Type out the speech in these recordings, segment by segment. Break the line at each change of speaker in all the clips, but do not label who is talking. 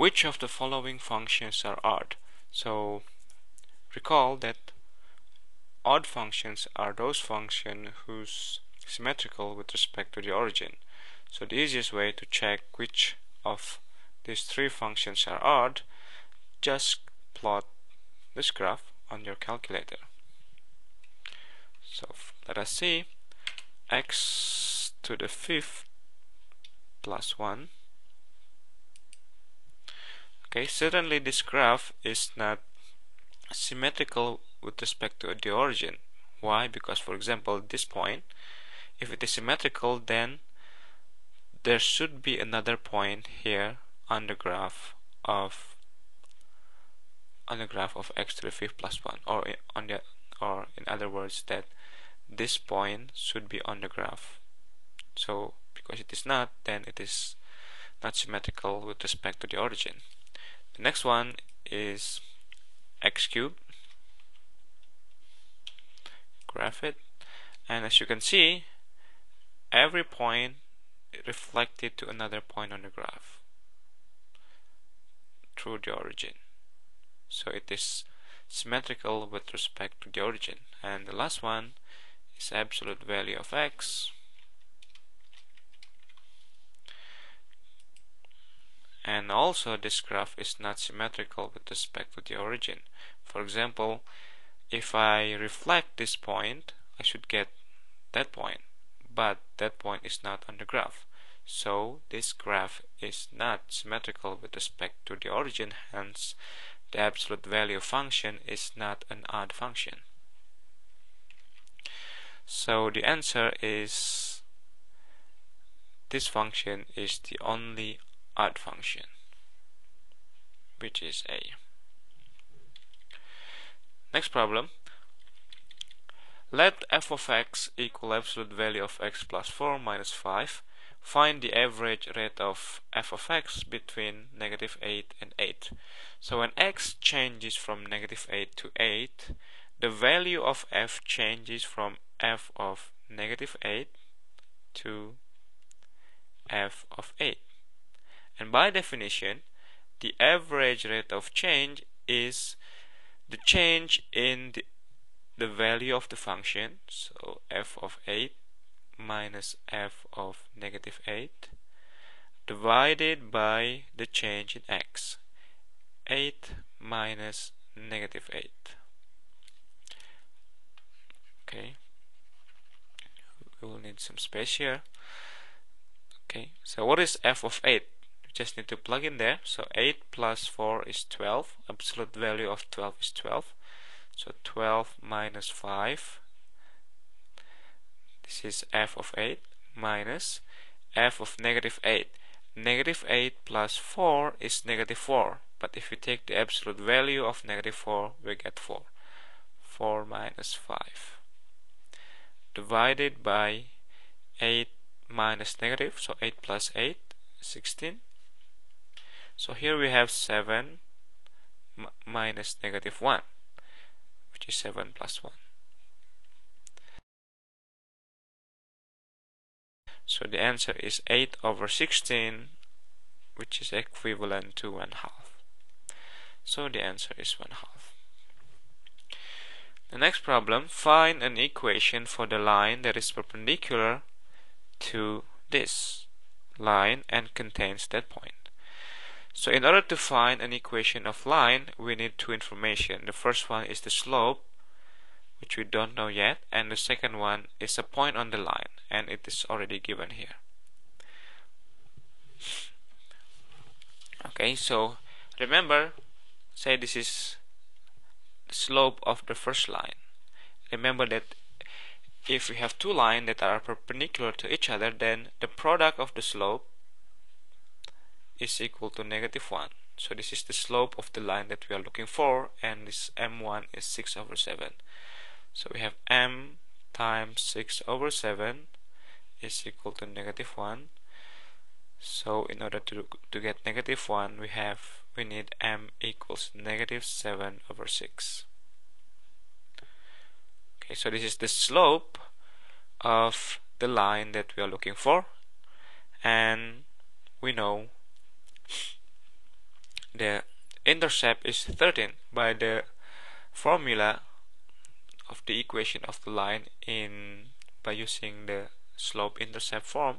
which of the following functions are odd? So recall that odd functions are those functions whose symmetrical with respect to the origin. So the easiest way to check which of these three functions are odd, just plot this graph on your calculator. So let us see, x to the fifth plus 1. Okay, certainly this graph is not symmetrical with respect to the origin. Why? Because, for example, this point, if it is symmetrical, then there should be another point here on the graph of x to the fifth plus 1, or in other words, that this point should be on the graph. So because it is not, then it is not symmetrical with respect to the origin. The next one is x cubed. Graph it, and as you can see, every point reflected to another point on the graph through the origin. So it is symmetrical with respect to the origin. And the last one is absolute value of x. And also this graph is not symmetrical with respect to the origin. For example, if I reflect this point, I should get that point, but that point is not on the graph. So this graph is not symmetrical with respect to the origin, hence the absolute value function is not an odd function. So the answer is this function is the only odd function, which is A. Next problem. Let f of x equal absolute value of x plus 4 minus 5. Find the average rate of f of x between negative 8 and 8. So when x changes from negative 8 to 8, the value of f changes from f of negative 8 to f of 8. And by definition, the average rate of change is the change in the value of the function, so f of 8 minus f of negative 8 divided by the change in x, 8 minus negative 8. Okay, we will need some space here. Okay, so what is f of 8? We just need to plug in there. So 8 plus 4 is 12. Absolute value of 12 is 12. So 12 minus 5, this is f of 8, minus f of negative 8. Negative 8 plus 4 is negative 4. But if we take the absolute value of negative 4, we get 4. 4 minus 5. Divided by 8 minus negative, so 8 plus 8, 16. So here we have 7 minus negative 1, which is 7 plus 1. So the answer is 8 over 16, which is equivalent to 1/2. So the answer is 1/2. The next problem, find an equation for the line that is perpendicular to this line and contains that point. So in order to find an equation of line, we need two information. The first one is the slope, which we don't know yet, and the second one is a point on the line, and it is already given here. Okay, so remember, say this is the slope of the first line. Remember that if we have two lines that are perpendicular to each other, then the product of the slope is equal to negative 1. So this is the slope of the line that we are looking for, and this m1 is 6 over 7. So we have m times 6 over 7 is equal to negative 1. So in order to get negative 1, we need m equals negative 7 over 6. Okay, so this is the slope of the line that we are looking for, and we know the intercept is 13 by the formula of the equation of the line by using the slope intercept form,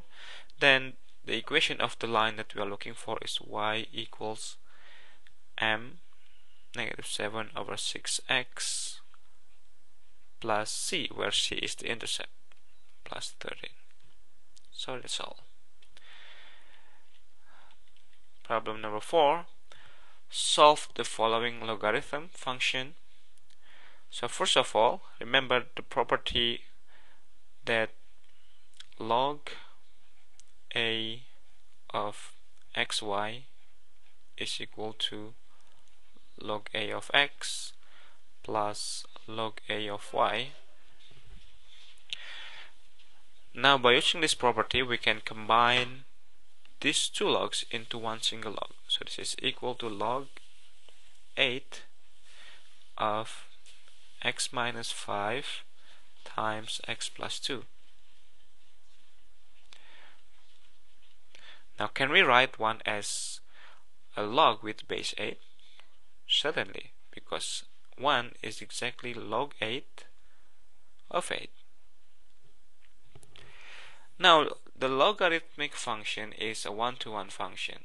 then the equation of the line that we are looking for is y equals m negative 7 over 6x plus c, where c is the intercept, plus 13. So that's all. Problem number 4. Solve the following logarithm function. So first of all, remember the property that log a of xy is equal to log a of x plus log a of y. Now by using this property we can combine these two logs into one single log. So this is equal to log 8 of x minus 5 times x plus 2. Now can we write one as a log with base 8? Certainly, because 1 is exactly log 8 of 8. Now the logarithmic function is a one-to-one function.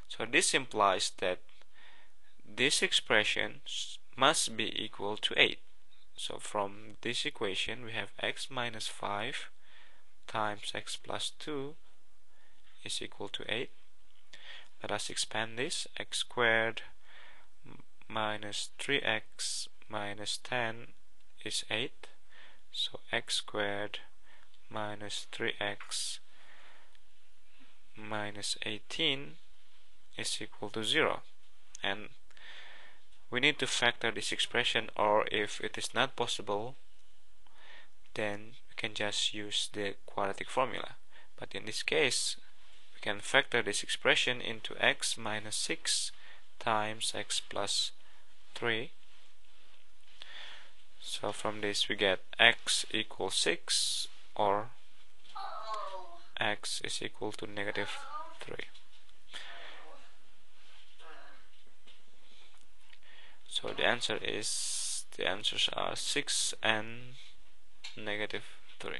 So this implies that this expression must be equal to 8. So from this equation we have x minus 5 times x plus 2 is equal to 8. Let us expand this. X squared minus 3x minus 10 is 8. So x squared minus 3x minus 18 is equal to 0. And we need to factor this expression, or if it is not possible, then we can just use the quadratic formula. But in this case, we can factor this expression into x minus 6 times x plus 3. So from this we get x equals 6, or x is equal to negative 3. So the answers are 6 and negative 3.